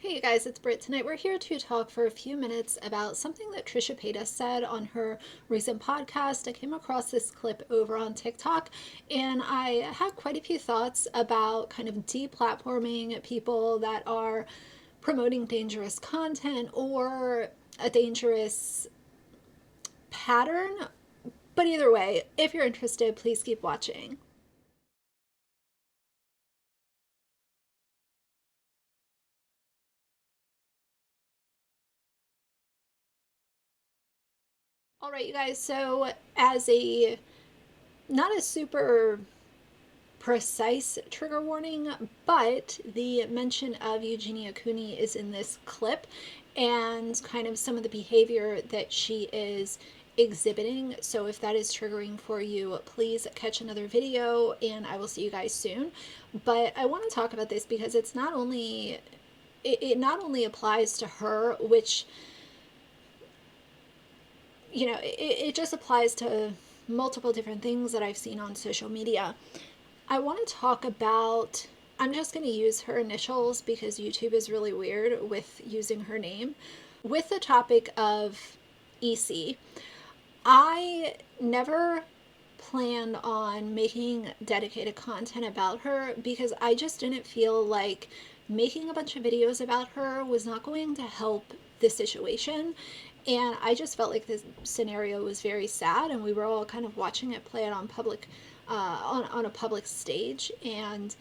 Hey you guys, it's Britt. Tonight we're here to talk for a few minutes about something that Trisha Paytas said on her recent podcast. I came across this clip over on TikTok and I had quite a few thoughts about kind of deplatforming people that are promoting dangerous content or a dangerous pattern. But either way, if you're interested, please keep watching. All right, you guys, so as a not a super precise trigger warning, but the mention of Eugenia Cooney is in this clip and kind of some of the behavior that she is exhibiting. So if that is triggering for you, please catch another video and I will see you guys soon. But I want to talk about this because it's not only it not only applies to her, which it just applies to multiple different things that I've seen on social media. I want to talk about, I'm just going to use her initials because YouTube is really weird with using her name, with the topic of EC. I never planned on making dedicated content about her because I just didn't feel like making a bunch of videos about her was not going to help the situation. And I just felt like this scenario was very sad and we were all kind of watching it play out on public on a public stage, and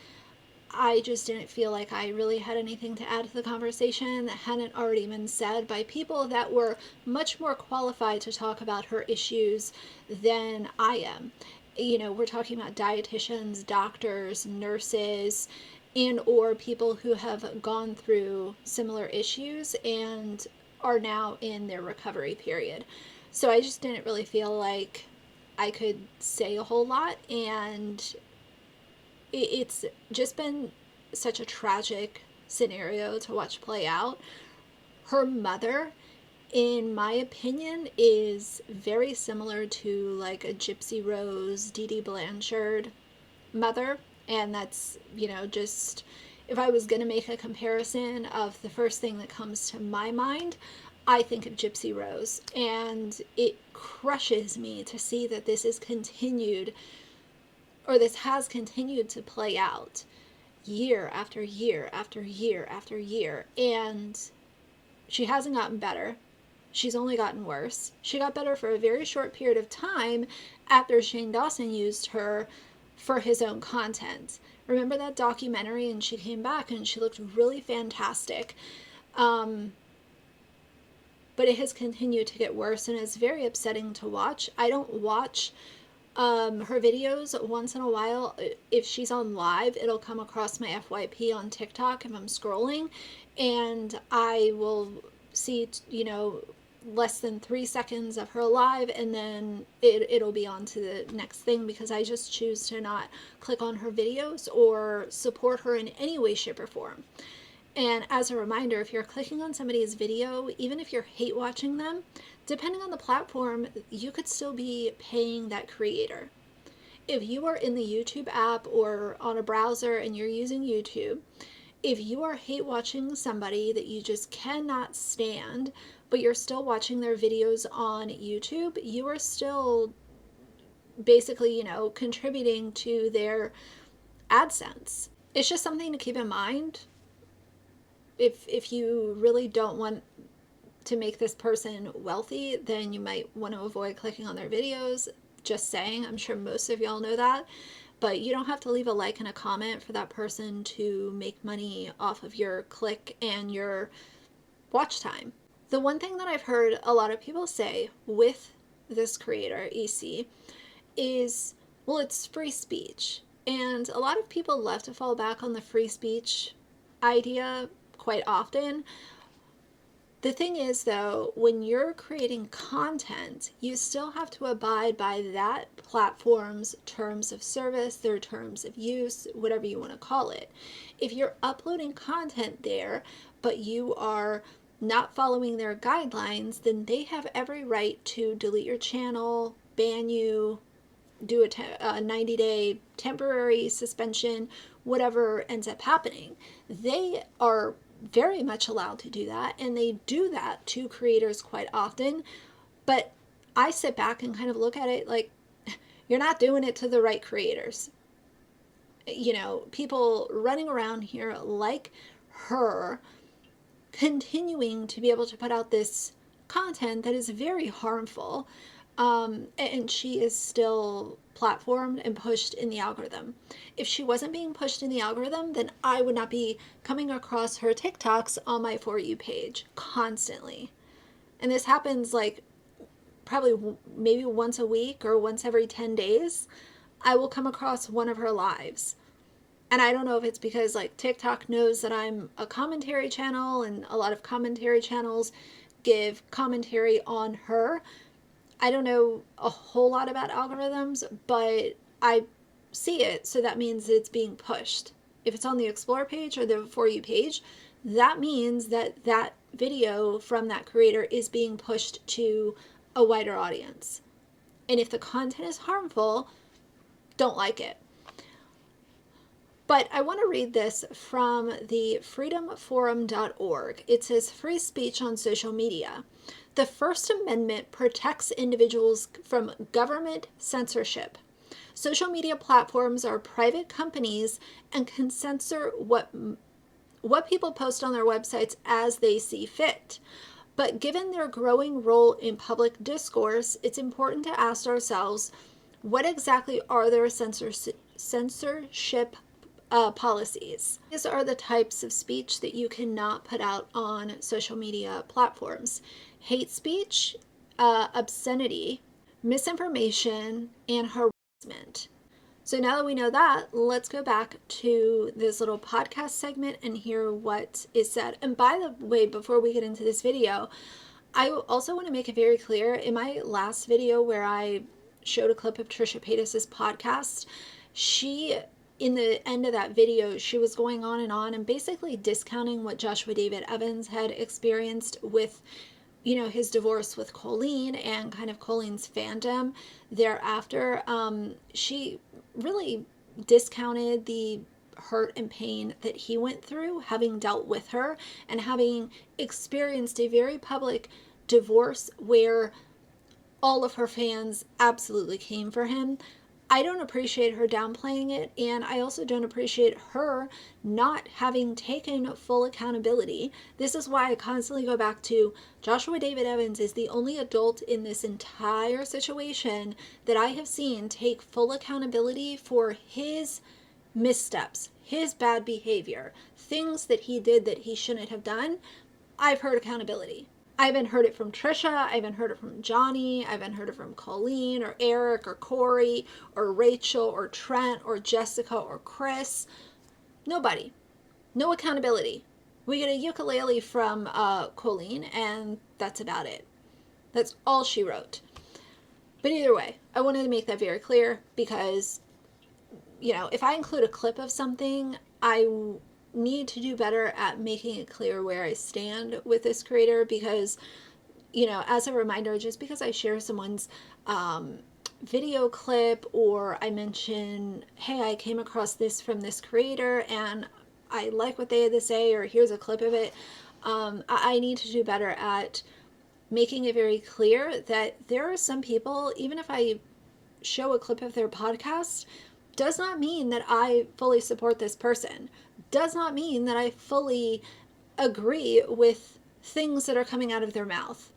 I just didn't feel like I really had anything to add to the conversation that hadn't already been said by people that were much more qualified to talk about her issues than I am. We're talking about dietitians, doctors, nurses, and or people who have gone through similar issues and are now in their recovery period. So I just didn't really feel like I could say a whole lot, and it's just been such a tragic scenario to watch play out. Her mother, in my opinion, is very similar to like a Gypsy Rose, Dee Dee Blanchard mother, and that's, just if I was going to make a comparison of the first thing that comes to my mind, I think of Gypsy Rose, and it crushes me to see that this is continued, or this has continued to play out year after year after year after year, and she hasn't gotten better. She's only gotten worse. She got better for a very short period of time after Shane Dawson used her for his own content. Remember that documentary? And she came back and she looked really fantastic. But it has continued to get worse and it's very upsetting to watch. I don't watch her videos. Once in a while, if she's on live, it'll come across my FYP on TikTok if I'm scrolling, and I will see, less than 3 seconds of her live, and then it'll be on to the next thing because I just choose to not click on her videos or support her in any way, shape, or form. And as a reminder, if you're clicking on somebody's video, even if you're hate watching them, depending on the platform, you could still be paying that creator. If you are in the YouTube app or on a browser and you're using YouTube, if you are hate watching somebody that you just cannot stand, but you're still watching their videos on YouTube, you are still basically, contributing to their AdSense. It's just something to keep in mind. If you really don't want to make this person wealthy, then you might want to avoid clicking on their videos. Just saying, I'm sure most of y'all know that, but you don't have to leave a like and a comment for that person to make money off of your click and your watch time. The one thing that I've heard a lot of people say with this creator, EC, is, well, it's free speech. And a lot of people love to fall back on the free speech idea quite often. The thing is, though, when you're creating content, you still have to abide by that platform's terms of service, their terms of use, whatever you want to call it. If you're uploading content there, but you are not following their guidelines, then they have every right to delete your channel, ban you, do a 90-day temporary suspension, whatever ends up happening. They are very much allowed to do that, and they do that to creators quite often. But I sit back and kind of look at it like, you're not doing it to the right creators. People running around here like her, continuing to be able to put out this content that is very harmful, and she is still platformed and pushed in the algorithm. If she wasn't being pushed in the algorithm, then I would not be coming across her TikToks on my For You page constantly. And this happens like probably maybe once a week or once every 10 days. I will come across one of her lives. And I don't know if it's because like TikTok knows that I'm a commentary channel, and a lot of commentary channels give commentary on her. I don't know a whole lot about algorithms, but I see it, so that means it's being pushed. If it's on the Explore page or the For You page, that means that that video from that creator is being pushed to a wider audience. And if the content is harmful, don't like it. But I want to read this from the freedomforum.org. It says, free speech on social media. The First Amendment protects individuals from government censorship. Social media platforms are private companies and can censor what people post on their websites as they see fit. But given their growing role in public discourse, it's important to ask ourselves, what exactly are their censorship policies? These are the types of speech that you cannot put out on social media platforms: hate speech, obscenity, misinformation, and harassment. So now that we know that, let's go back to this little podcast segment and hear what is said. And by the way, before we get into this video, I also want to make it very clear, in my last video where I showed a clip of Trisha Paytas' podcast, in the end of that video, she was going on and basically discounting what Joshua David Evans had experienced with, his divorce with Colleen and kind of Colleen's fandom thereafter. She really discounted the hurt and pain that he went through, having dealt with her and having experienced a very public divorce where all of her fans absolutely came for him. I don't appreciate her downplaying it, and I also don't appreciate her not having taken full accountability. This is why I constantly go back to Joshua David Evans is the only adult in this entire situation that I have seen take full accountability for his missteps, his bad behavior, things that he did that he shouldn't have done. I've heard accountability. I haven't heard it from Trisha, I haven't heard it from Johnny, I haven't heard it from Colleen or Eric or Corey or Rachel or Trent or Jessica or Chris. Nobody. No accountability. We get a ukulele from Colleen, and that's about it. That's all she wrote. But either way, I wanted to make that very clear because, if I include a clip of something, I need to do better at making it clear where I stand with this creator because, as a reminder, just because I share someone's video clip or I mention, hey, I came across this from this creator and I like what they had to say, or here's a clip of it, I need to do better at making it very clear that there are some people, even if I show a clip of their podcast, does not mean that I fully support this person, does not mean that I fully agree with things that are coming out of their mouth.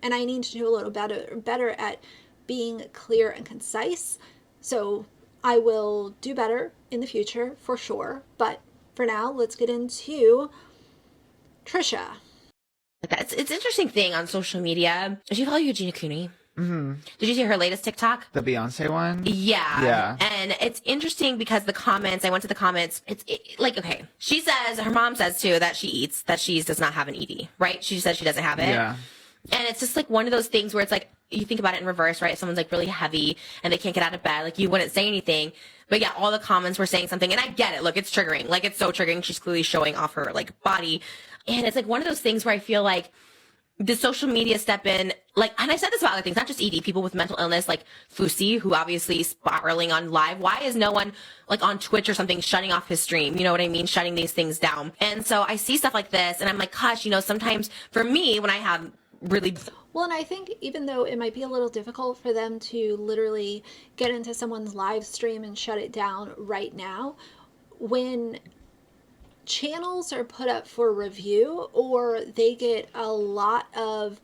And I need to do a little better at being clear and concise. So I will do better in the future for sure. But for now, let's get into Trisha. It's an interesting thing on social media. Do you follow Eugenia Cooney? Mm-hmm. Did you see her latest TikTok? The Beyonce one? Yeah. And it's interesting because the comments, I went to the comments, okay, she says, her mom says too, that she eats, that she does not have an ED, right? She says she doesn't have it. Yeah. And it's just like one of those things where it's like, you think about it in reverse, right? If someone's like really heavy and they can't get out of bed, like you wouldn't say anything. But yeah, all the comments were saying something. And I get it. Look, it's triggering. Like, it's so triggering. She's clearly showing off her like body. And it's like one of those things where I feel like Does social media step in? Like, and I said this about other things, not just ED, people with mental illness, like Fusi, who obviously is spiraling on live. Why is no one like on Twitch or something shutting off his stream? You know what I mean? Shutting these things down. And so I see stuff like this and I'm like, gosh, you know, sometimes for me, when I have really... Well, and I think even though it might be a little difficult for them to literally get into someone's live stream and shut it down right now, when channels are put up for review or they get a lot of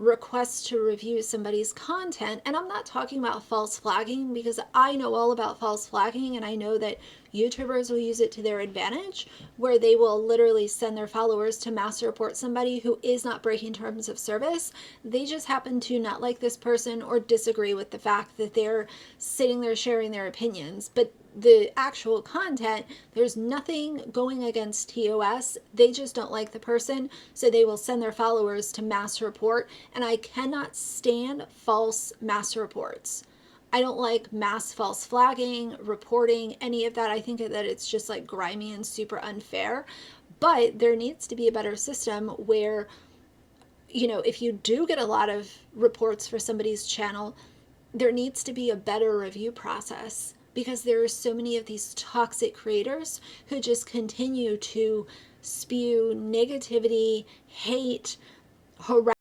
requests to review somebody's content, and I'm not talking about false flagging because I know all about false flagging and I know that YouTubers will use it to their advantage, where they will literally send their followers to mass report somebody who is not breaking terms of service. They just happen to not like this person or disagree with the fact that they're sitting there sharing their opinions. But the actual content, there's nothing going against TOS. They just don't like the person, so they will send their followers to mass report. And I cannot stand false mass reports. I don't like mass false flagging, reporting, any of that. I think that it's just like grimy and super unfair. But there needs to be a better system where, you know, if you do get a lot of reports for somebody's channel, there needs to be a better review process, because there are so many of these toxic creators who just continue to spew negativity, hate, harassment,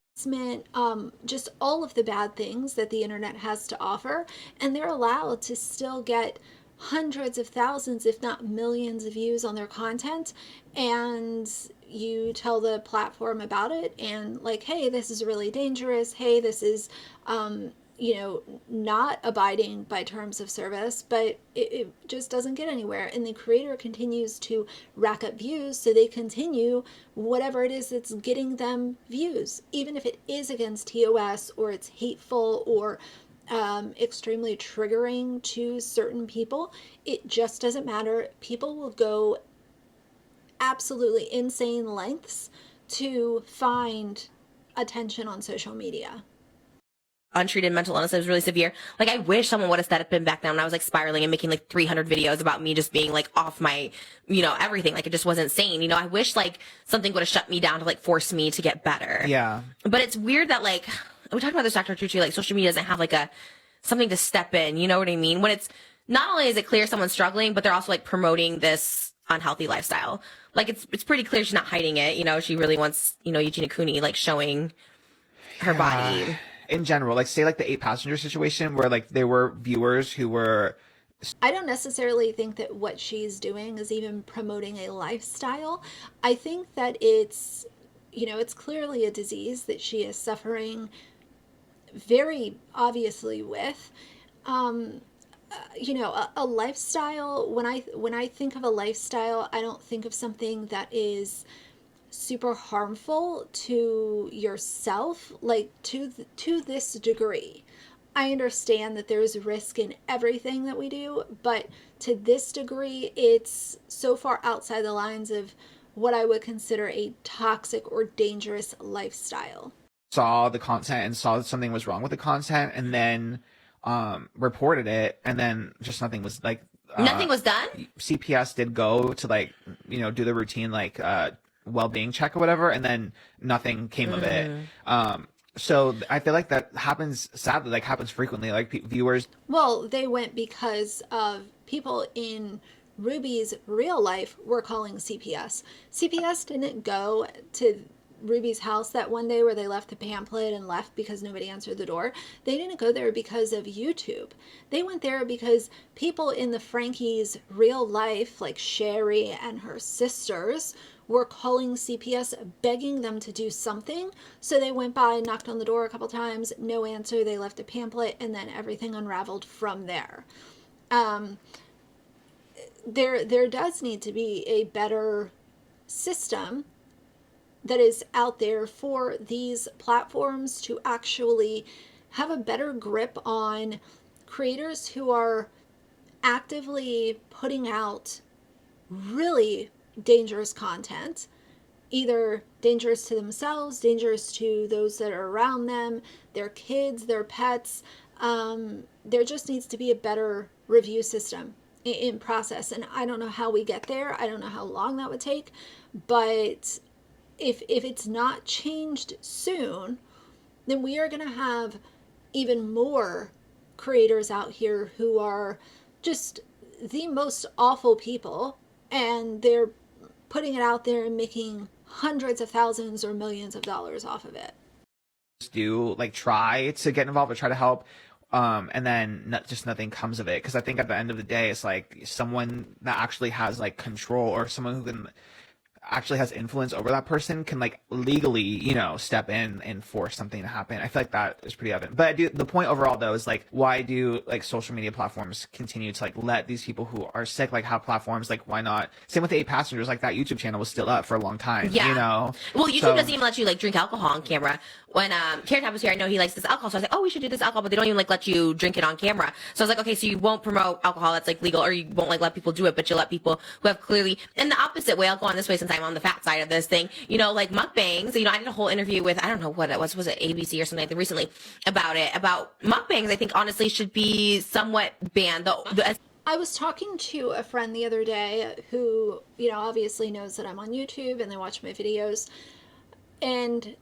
just all of the bad things that the internet has to offer. And they're allowed to still get hundreds of thousands, if not millions of views on their content. And you tell the platform about it and like, hey, this is really dangerous. Hey, this is, you know, not abiding by terms of service, but it just doesn't get anywhere. And the creator continues to rack up views, so they continue whatever it is that's getting them views, even if it is against TOS or it's hateful or extremely triggering to certain people. It just doesn't matter. People will go absolutely insane lengths to find attention on social media. Untreated mental illness that was really severe. Like, I wish someone would have stepped in back then when I was like spiraling and making like 300 videos about me just being like off my, you know, everything. Like, it just wasn't sane. You know, I wish like something would have shut me down to like force me to get better. Yeah. But it's weird that like, we talked about this, Dr. Tucci, like social media doesn't have like something to step in. You know what I mean? When it's not only is it clear someone's struggling, but they're also like promoting this unhealthy lifestyle. Like, it's pretty clear she's not hiding it. You know, she really wants, you know, Eugenia Cooney like showing her body. In general, like say like the 8-passenger situation where like there were viewers who were... I don't necessarily think that what she's doing is even promoting a lifestyle. I think that it's, you know, it's clearly a disease that she is suffering very obviously with. You know, a lifestyle, when I think of a lifestyle, I don't think of something that is super harmful to yourself, like to this degree. I understand that there's risk in everything that we do, but to this degree, it's so far outside the lines of what I would consider a toxic or dangerous lifestyle. Saw the content and saw that something was wrong with the content and then reported it, and then just nothing was like... Nothing was done? CPS did go to like, you know, do the routine like well-being check or whatever, and then nothing came of it. So I feel like that happens, sadly, like happens frequently, like viewers. Well, they went because of people in Ruby's real life were calling CPS. CPS didn't go to Ruby's house that one day where they left the pamphlet and left because nobody answered the door. They didn't go there because of YouTube. They went there because people in the Franke's real life, like Sherry and her sisters, were calling CPS, begging them to do something. So they went by, knocked on the door a couple times, no answer. They left a pamphlet, and then everything unraveled from there. There does need to be a better system that is out there for these platforms to actually have a better grip on creators who are actively putting out really dangerous content, either dangerous to themselves, dangerous to those that are around them, their kids, their pets. There just needs to be a better review system in process. And I don't know how we get there. I don't know how long that would take, but if it's not changed soon, then we are going to have even more creators out here who are just the most awful people, and they're putting it out there and making hundreds of thousands or millions of dollars off of it. Do like try to get involved or try to help, and then just nothing comes of it, because I think at the end of the day it's like someone that actually has like control, or someone who can actually has influence over that person can like legally, you know, step in and force something to happen. I feel like that is pretty evident. But the point overall though is like, why do like social media platforms continue to like let these people who are sick like have platforms? Like, why not? Same with the 8 Passengers, like that YouTube channel was still up for a long time. Yeah. You know? Well, YouTube doesn't even let you like drink alcohol on camera. When Carrot Top was here, I know he likes this alcohol, so I was like, oh, we should do this alcohol, but they don't even like let you drink it on camera. So I was like, okay, so you won't promote alcohol that's like legal, or you won't like let people do it, but you'll let people who have clearly, and the opposite way, I'll go on this way since I'm on the fat side of this thing, you know, like mukbangs. You know, I did a whole interview with, I don't know what it was it ABC or something like that recently about mukbangs. I think honestly should be somewhat banned. I was talking to a friend the other day who, you know, obviously knows that I'm on YouTube and they watch my videos, and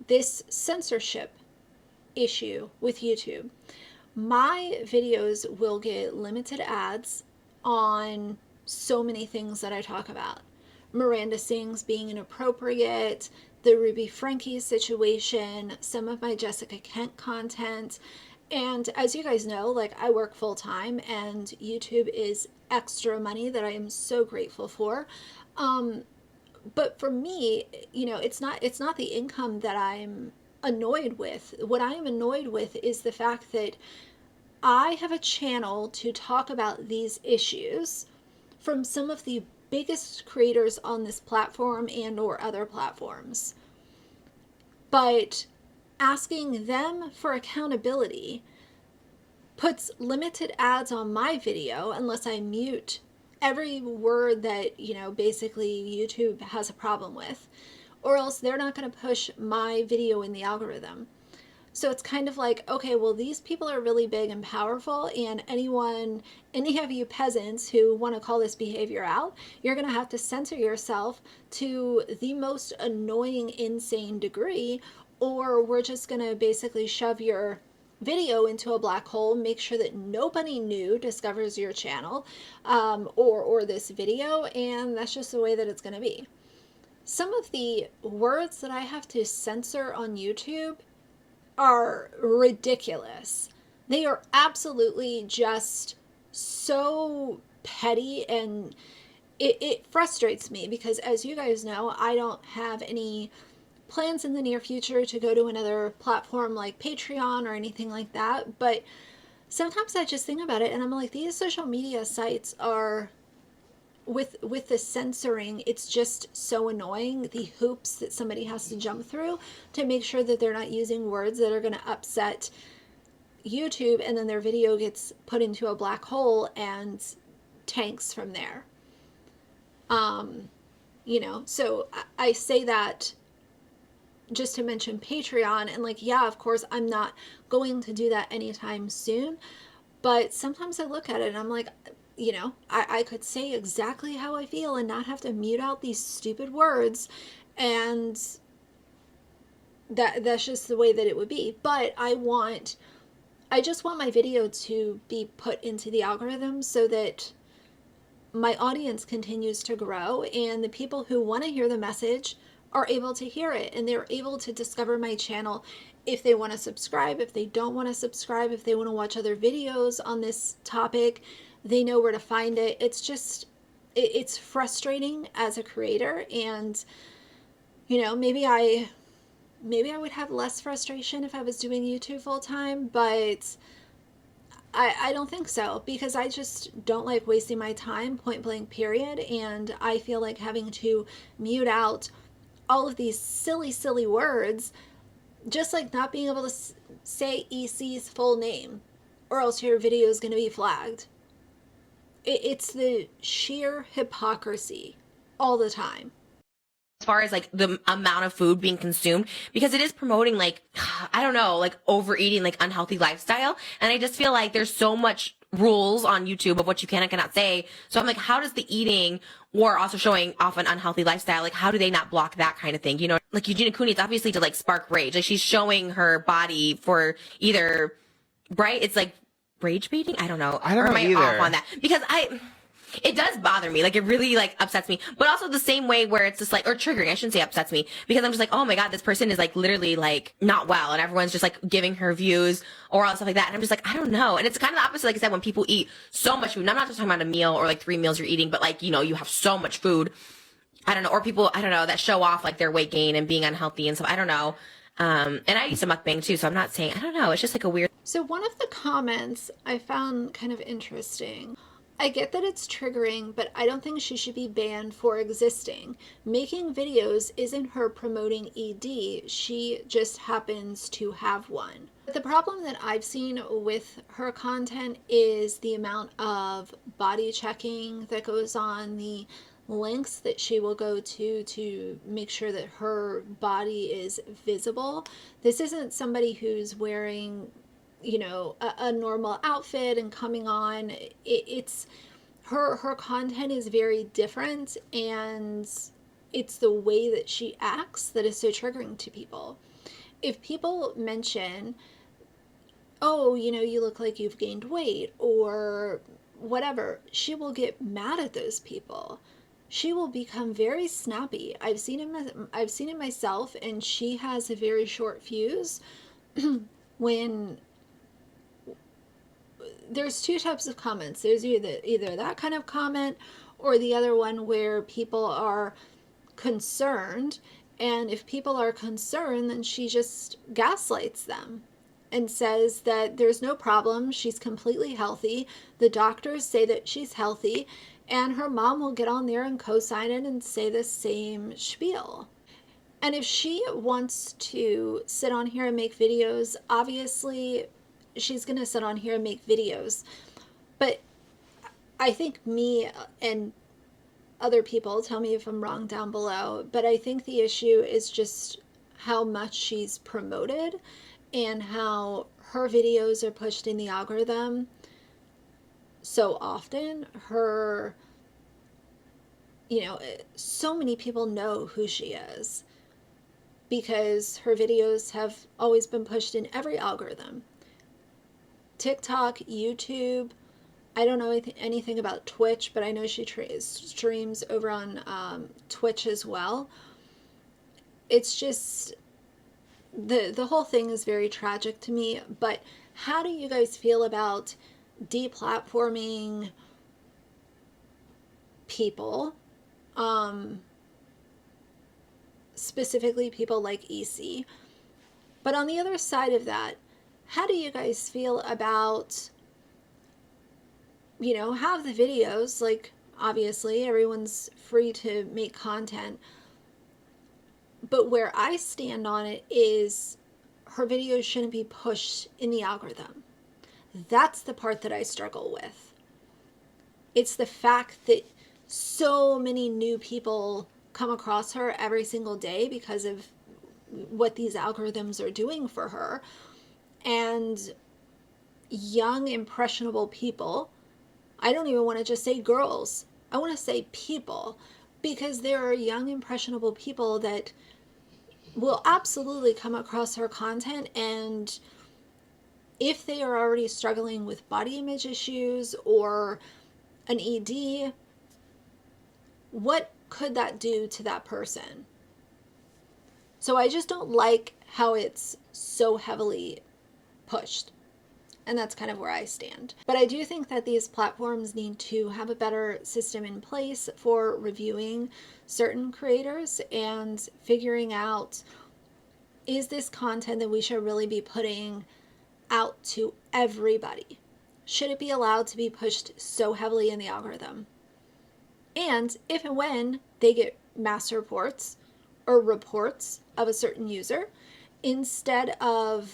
this censorship issue with YouTube. My videos will get limited ads on so many things that I talk about. Miranda sings being inappropriate, the Ruby Franke situation, some of my Jessica Kent content. And as you guys know, like I work full time, and YouTube is extra money that I am so grateful for. But for me, you know, it's not the income that I'm annoyed with. What I am annoyed with is the fact that I have a channel to talk about these issues from some of the biggest creators on this platform and or other platforms. But asking them for accountability puts limited ads on my video unless I mute every word that, you know, basically YouTube has a problem with, or else they're not going to push my video in the algorithm. So it's kind of like, okay, well, these people are really big and powerful, and any of you peasants who want to call this behavior out, you're going to have to censor yourself to the most annoying, insane degree, or we're just going to basically shove your video into a black hole, make sure that nobody new discovers your channel or this video, and that's just the way that it's going to be. Some of the words that I have to censor on YouTube are ridiculous. They are absolutely just so petty, and it frustrates me because, as you guys know, I don't have any plans in the near future to go to another platform like Patreon or anything like that, but sometimes I just think about it and I'm like, these social media sites are, with the censoring, it's just so annoying, the hoops that somebody has to jump through to make sure that they're not using words that are going to upset YouTube, and then their video gets put into a black hole and tanks from there. You know, so I say that just to mention Patreon, and like, yeah, of course, I'm not going to do that anytime soon, but sometimes I look at it and I'm like, you know, I could say exactly how I feel and not have to mute out these stupid words, and that's just the way that it would be. But I just want my video to be put into the algorithm so that my audience continues to grow, and the people who want to hear the message are able to hear it, and they're able to discover my channel if they want to subscribe, if they don't want to subscribe, if they want to watch other videos on this topic, they know where to find it. It's just, it's frustrating as a creator, and, you know, maybe I would have less frustration if I was doing YouTube full time, but I don't think so, because I just don't like wasting my time, point blank period, and I feel like having to mute out all of these silly words, just like not being able to say EC's full name, or else your video is going to be flagged. It's the sheer hypocrisy all the time. As far as like the amount of food being consumed, because it is promoting like, I don't know, like overeating, like unhealthy lifestyle. And I just feel like there's so much rules on YouTube of what you can and cannot say. So I'm like, how does the eating or also showing off an unhealthy lifestyle, like how do they not block that kind of thing? You know, like Eugenia Cooney, it's obviously to like spark rage. Like she's showing her body for either, right? It's like rage baiting. I don't know. I don't or know am I either. off on that? Because it does bother me. Like it really like upsets me, but also the same way where it's just like, or triggering, I shouldn't say upsets me, because I'm just like, oh my God, this person is like literally like not well. And everyone's just like giving her views or all stuff like that. And I'm just like, I don't know. And it's kind of the opposite. Like I said, when people eat so much food, and I'm not just talking about a meal or like 3 meals you're eating, but like, you know, you have so much food. I don't know. Or people, I don't know, that show off like their weight gain and being unhealthy and stuff. I don't know. And I used to mukbang too. So I'm not saying, I don't know. It's just like a weird. So one of the comments I found kind of interesting. I get that it's triggering, but I don't think she should be banned for existing. Making videos isn't her promoting ED, she just happens to have one. The problem that I've seen with her content is the amount of body checking that goes on, the lengths that she will go to make sure that her body is visible. This isn't somebody who's wearing, you know, a normal outfit and coming on. It's her content is very different, and it's the way that she acts that is so triggering to people. If people mention, oh, you know, you look like you've gained weight or whatever, she will get mad at those people. She will become very snappy. I've seen it myself, and she has a very short fuse. When there's two types of comments. There's either that kind of comment or the other one where people are concerned. And if people are concerned, then she just gaslights them and says that there's no problem. She's completely healthy. The doctors say that she's healthy. And her mom will get on there and co-sign it and say the same spiel. And if she wants to sit on here and make videos, obviously she's going to sit on here and make videos. But I think me and other people, tell me if I'm wrong down below, but I think the issue is just how much she's promoted and how her videos are pushed in the algorithm so often. Her, you know, so many people know who she is because her videos have always been pushed in every algorithm. TikTok, YouTube. I don't know anything about Twitch, but I know she streams over on Twitch as well. It's just, the whole thing is very tragic to me. But how do you guys feel about deplatforming people? Specifically people like EC. But on the other side of that, how do you guys feel about, you know, have the videos, like obviously everyone's free to make content, but where I stand on it is her videos shouldn't be pushed in the algorithm. That's the part that I struggle with. It's the fact that so many new people come across her every single day because of what these algorithms are doing for her. And young, impressionable people, I don't even want to just say girls, I want to say people, because there are young, impressionable people that will absolutely come across her content, and if they are already struggling with body image issues or an ED, what could that do to that person? So I just don't like how it's so heavily pushed. And that's kind of where I stand. But I do think that these platforms need to have a better system in place for reviewing certain creators and figuring out, is this content that we should really be putting out to everybody? Should it be allowed to be pushed so heavily in the algorithm? And if and when they get mass reports or reports of a certain user, instead of,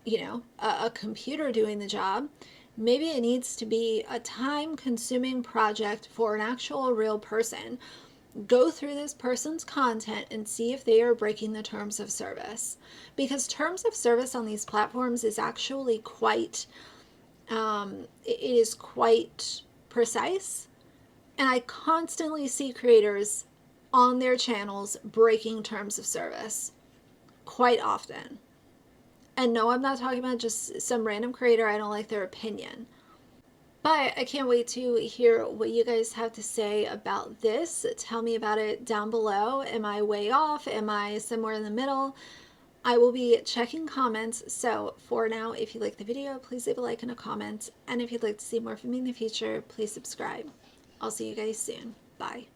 you know, a computer doing the job, maybe it needs to be a time-consuming project for an actual real person. Go through this person's content and see if they are breaking the terms of service. Because terms of service on these platforms is actually quite It is quite precise. And I constantly see creators on their channels breaking terms of service quite often. And no, I'm not talking about just some random creator. I don't like their opinion. But I can't wait to hear what you guys have to say about this. Tell me about it down below. Am I way off? Am I somewhere in the middle? I will be checking comments. So for now, if you like the video, please leave a like and a comment. And if you'd like to see more from me in the future, please subscribe. I'll see you guys soon. Bye.